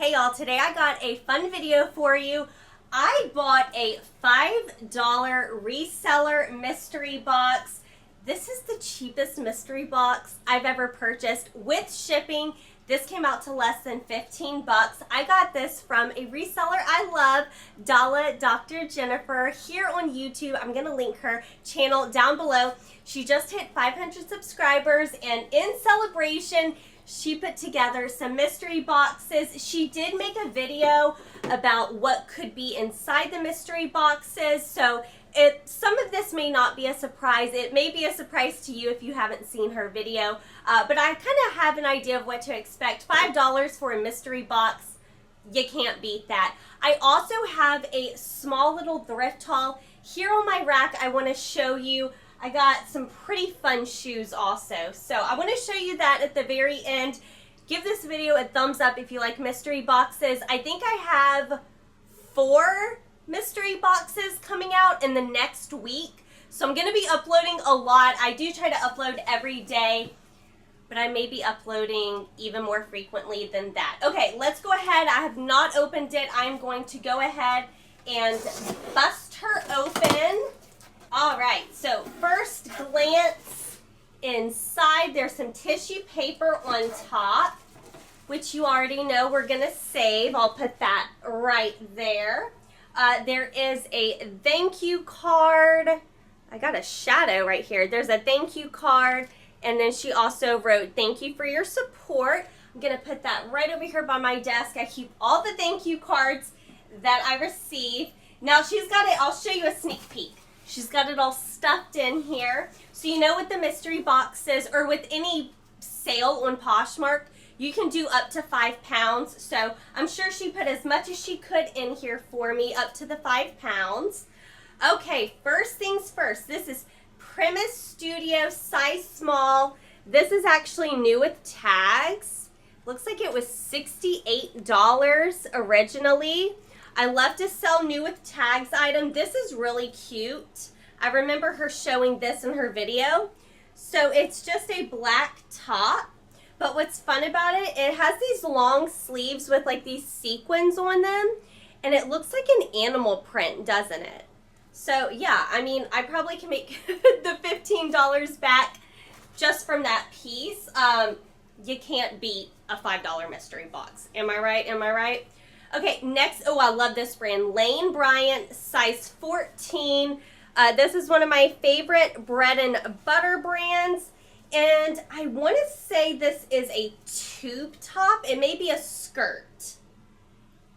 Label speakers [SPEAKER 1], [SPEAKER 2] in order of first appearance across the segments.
[SPEAKER 1] Hey y'all, today I got a fun video for you. I bought a $5 reseller mystery box. This is the cheapest mystery box I've ever purchased with shipping. This came out to less than 15 bucks. I got this from a reseller I love, Dr. Jennifer, here on YouTube. I'm going to link her channel down below. She just hit 500 subscribers, and in celebration, she put together some mystery boxes. She did make a video about what could be inside the mystery boxes, so some of this may not be a surprise. It may be a surprise to you if you haven't seen her video, but I kind of have an idea of what to expect. $5 for a mystery box, you can't beat that. I also have a small little thrift haul. Here on my rack, I want to show you, I got some pretty fun shoes also. So I want to show you that at the very end. Give this video a thumbs up if you like mystery boxes. I think I have 4 mystery boxes coming out in the next week. So I'm going to be uploading a lot. I do try to upload every day, but I may be uploading even more frequently than that. Okay, let's go ahead. I have not opened it. I'm going to go ahead and bust her open. All right, so first glance inside, there's some tissue paper on top, which you already know we're gonna save. I'll put that right there. There is a thank you card. I got a shadow right here. There's a thank you card, and then she also wrote, "Thank you for your support." I'm gonna put that right over here by my desk. I keep all the thank you cards that I receive. Now she's got it, I'll show you a sneak peek. She's got it all stuffed in here. So you know with the mystery boxes, or with any sale on Poshmark, you can do up to 5 pounds. So I'm sure she put as much as she could in here for me, up to the 5 pounds. Okay, first things first. This is Premise Studio, size small. This is actually new with tags. Looks like it was $68 originally. I love to sell new with tags item. This is really cute. I remember her showing this in her video. So it's just a black top, but what's fun about it, it has these long sleeves with like these sequins on them, and it looks like an animal print, doesn't it? So yeah, I mean, I probably can make the $15 back just from that piece. You can't beat a $5 mystery box. Am I right? Am I right? Okay, next, oh, I love this brand, Lane Bryant, size 14. This is one of my favorite bread and butter brands, and I want to say this is a tube top. It may be a skirt.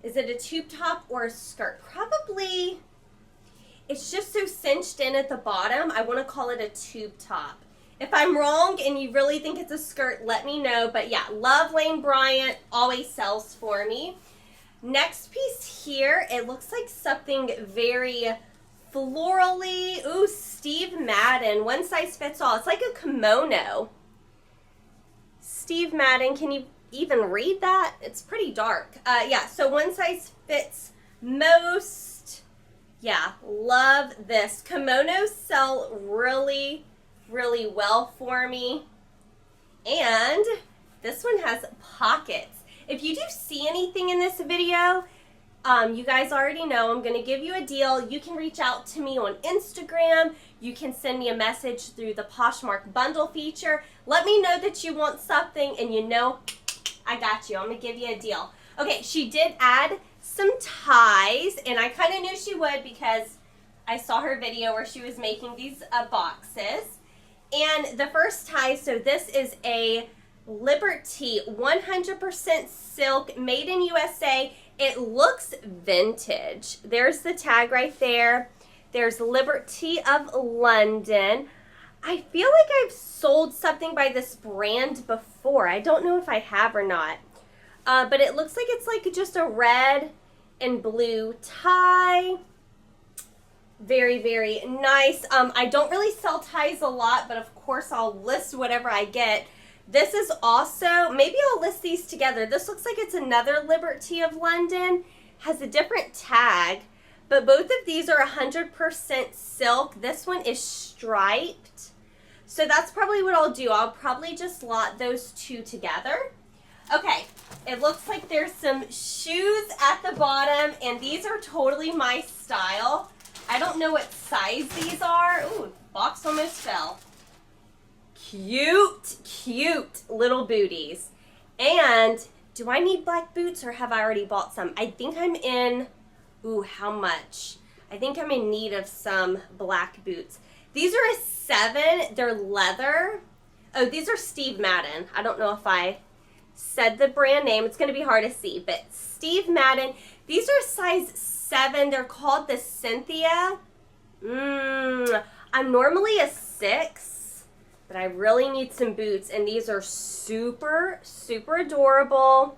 [SPEAKER 1] Is it a tube top or a skirt? Probably, it's just so cinched in at the bottom. I want to call it a tube top. If I'm wrong and you really think it's a skirt, let me know. But yeah, love Lane Bryant, always sells for me. Next piece here, it looks like something very florally. Ooh, Steve Madden, one size fits all. It's like a kimono. Steve Madden, can you even read that? It's pretty dark. Yeah, so one size fits most. Yeah, love this. Kimonos sell really, really well for me. And this one has pockets. If you do see anything in this video, you guys already know I'm going to give you a deal. You can reach out to me on Instagram. You can send me a message through the Poshmark bundle feature. Let me know that you want something, and you know I got you. I'm going to give you a deal. Okay, she did add some ties, and I kind of knew she would because I saw her video where she was making these boxes. And the first tie, so this is a Liberty 100% silk, made in USA. It looks vintage. There's the tag right there. There's Liberty of London. I feel like I've sold something by this brand before. I don't know if I have or not. But it looks like it's like just a red and blue tie. Very, very nice. I don't really sell ties a lot, but of course I'll list whatever I get. This is also, maybe I'll list these together. This looks like it's another Liberty of London. Has a different tag, but both of these are 100% silk. This one is striped. So that's probably what I'll do. I'll probably just lot those two together. Okay, it looks like there's some shoes at the bottom, and these are totally my style. I don't know what size these are. Ooh, box almost fell. Cute, cute little booties. And do I need black boots or have I already bought some? I think I'm in, ooh, how much? I think I'm in need of some black boots. These are a 7. They're leather. Oh, these are Steve Madden. I don't know if I said the brand name. It's going to be hard to see, but Steve Madden. These are size 7. They're called the Cynthia. I'm normally a 6, but I really need some boots, and these are super, super adorable.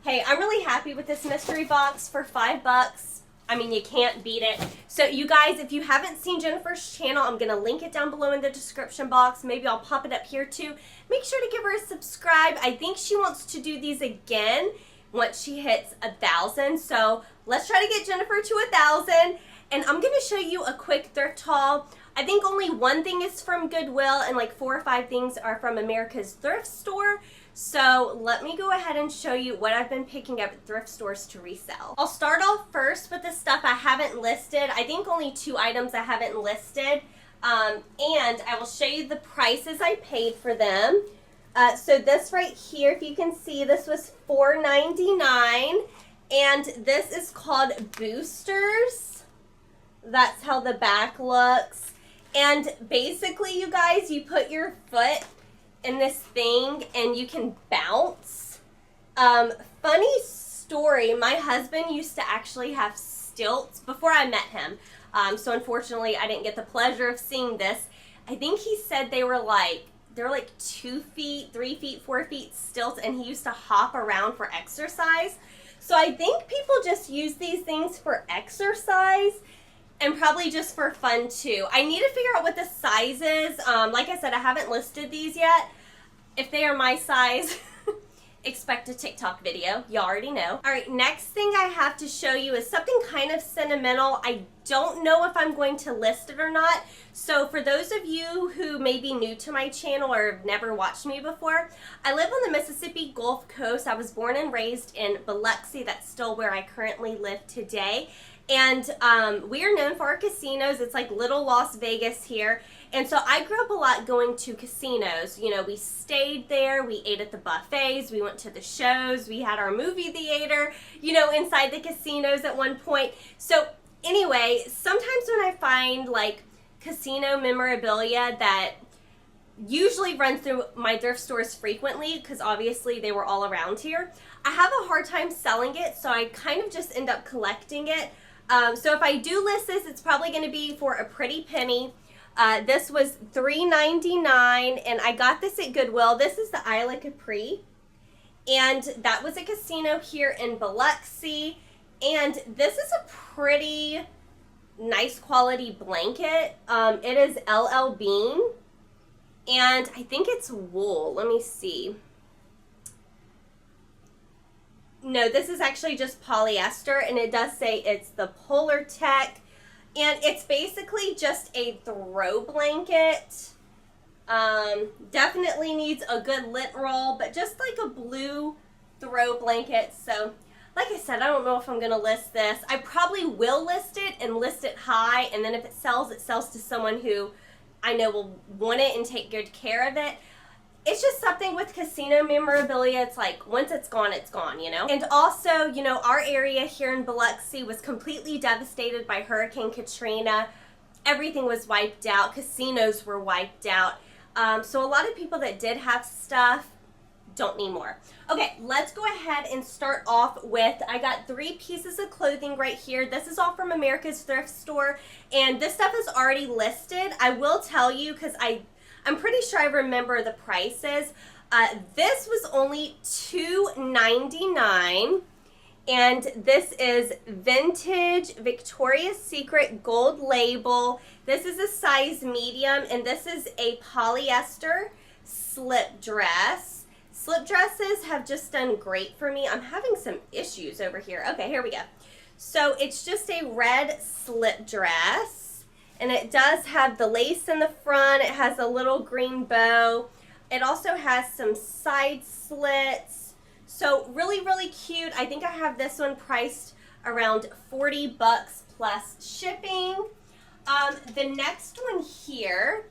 [SPEAKER 1] Hey, I'm really happy with this mystery box for $5. I mean, you can't beat it. So you guys, if you haven't seen Jennifer's channel, I'm going to link it down below in the description box. Maybe I'll pop it up here too. Make sure to give her a subscribe. I think she wants to do these again once she hits 1,000. So let's try to get Jennifer to 1,000. And I'm going to show you a quick thrift haul. I think only one thing is from Goodwill and like 4 or 5 things are from America's thrift store. So let me go ahead and show you what I've been picking up at thrift stores to resell. I'll start off first with the stuff I haven't listed. I think only 2 items I haven't listed. And I will show you the prices I paid for them. So this right here, if you can see, this was $4.99. And this is called Boosters. That's how the back looks. And basically, you guys, you put your foot in this thing and you can bounce. Funny story, my husband used to actually have stilts before I met him. So unfortunately, I didn't get the pleasure of seeing this. I think he said they were like 2 feet, 3 feet, 4 feet stilts, and he used to hop around for exercise. So I think people just use these things for exercise and probably just for fun too. I need to figure out what the size is. Like I said, I haven't listed these yet. If they are my size, expect a TikTok video. You already know. All right, next thing I have to show you is something kind of sentimental. I don't know if I'm going to list it or not. So for those of you who may be new to my channel or have never watched me before, I live on the Mississippi Gulf Coast. I was born and raised in Biloxi. That's still where I currently live today. And we are known for our casinos. It's like little Las Vegas here. And so I grew up a lot going to casinos. You know, we stayed there, we ate at the buffets, we went to the shows, we had our movie theater, you know, inside the casinos at one point. So anyway, sometimes when I find like casino memorabilia that usually run through my thrift stores frequently, because obviously they were all around here, I have a hard time selling it, so I kind of just end up collecting it. So if I do list this, it's probably going to be for a pretty penny. This was $3.99, and I got this at Goodwill. This is the Isla Capri, and that was a casino here in Biloxi. And this is a pretty nice quality blanket. It is LL Bean, and I think it's wool. Let me see. No, this is actually just polyester, and it does say it's the Polar Tech, and it's basically just a throw blanket. Definitely needs a good lint roll, but just like a blue throw blanket. So like I said, I don't know if I'm going to list this. I probably will list it and list it high, and then if it sells to someone who I know will want it and take good care of it. It's just something with casino memorabilia. It's like, once it's gone, you know? And also, you know, our area here in Biloxi was completely devastated by Hurricane Katrina. Everything was wiped out. Casinos were wiped out. So a lot of people that did have stuff don't need more. Okay, let's go ahead and start off with, I got 3 pieces of clothing right here. This is all from America's Thrift Store, and this stuff is already listed. I will tell you, because I'm pretty sure I remember the prices. This was only $2.99, and this is vintage Victoria's Secret gold label. This is a size medium, and this is a polyester slip dress. Slip dresses have just done great for me. I'm having some issues over here. Okay, here we go. So it's just a red slip dress. And it does have the lace in the front. It has a little green bow. It also has some side slits. So really, really cute. I think I have this one priced around 40 bucks plus shipping. The next one here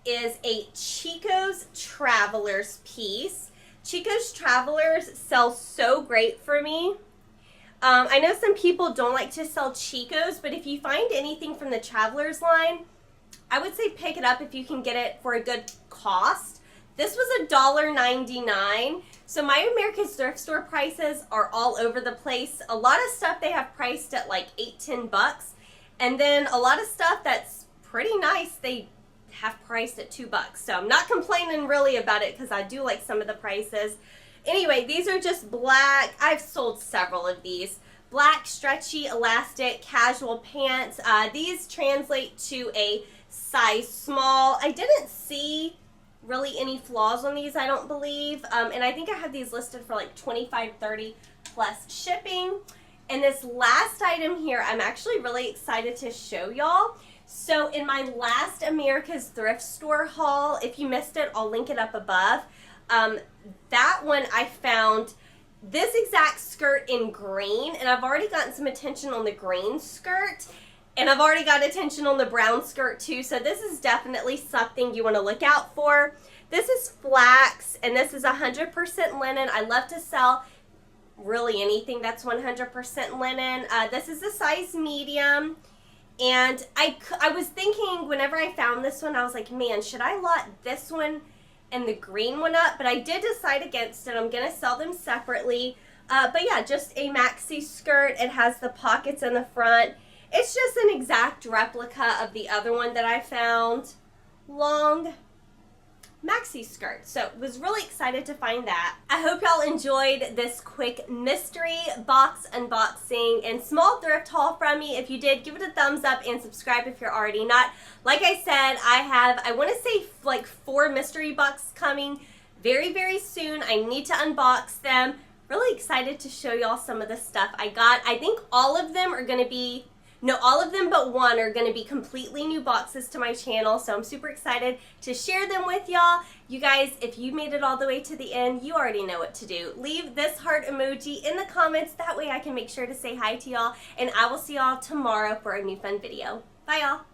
[SPEAKER 1] is a Chico's Travelers piece. Chico's Travelers sells so great for me. I know some people don't like to sell Chico's, but if you find anything from the Travelers line, I would say pick it up if you can get it for a good cost. This was $1.99. So my America's Thrift Store prices are all over the place. A lot of stuff they have priced at like $8-10 bucks. And then a lot of stuff that's pretty nice they have priced at $2 bucks. So I'm not complaining really about it because I do like some of the prices. Anyway, these are just black. I've sold several of these. Black, stretchy, elastic, casual pants. These translate to a size small. I didn't see really any flaws on these, I don't believe. And I think I have these listed for like $25-30 plus shipping. And this last item here, I'm actually really excited to show y'all. So in my last America's Thrift Store haul, if you missed it, I'll link it up above. That one I found this exact skirt in green, and I've already gotten some attention on the green skirt, and I've already got attention on the brown skirt too, so this is definitely something you want to look out for. This is flax, and this is 100% linen. I love to sell really anything that's 100% linen. This is a size medium, and I was thinking whenever I found this one, I was like, man, should I lot this one and the green one up? But I did decide against it. I'm going to sell them separately. But yeah, just a maxi skirt. It has the pockets in the front. It's just an exact replica of the other one that I found. Long maxi skirt. So was really excited to find that. I hope y'all enjoyed this quick mystery box unboxing and small thrift haul from me. If you did, give it a thumbs up and subscribe if you're already not. Like I said, I want to say like 4 mystery boxes coming very, very soon. I need to unbox them. Really excited to show y'all some of the stuff I got. I think all of them are going to be, no, all of them but one are going to be completely new boxes to my channel, so I'm super excited to share them with y'all. You guys, if you made it all the way to the end, you already know what to do. Leave this heart emoji in the comments. That way I can make sure to say hi to y'all, and I will see y'all tomorrow for a new fun video. Bye, y'all.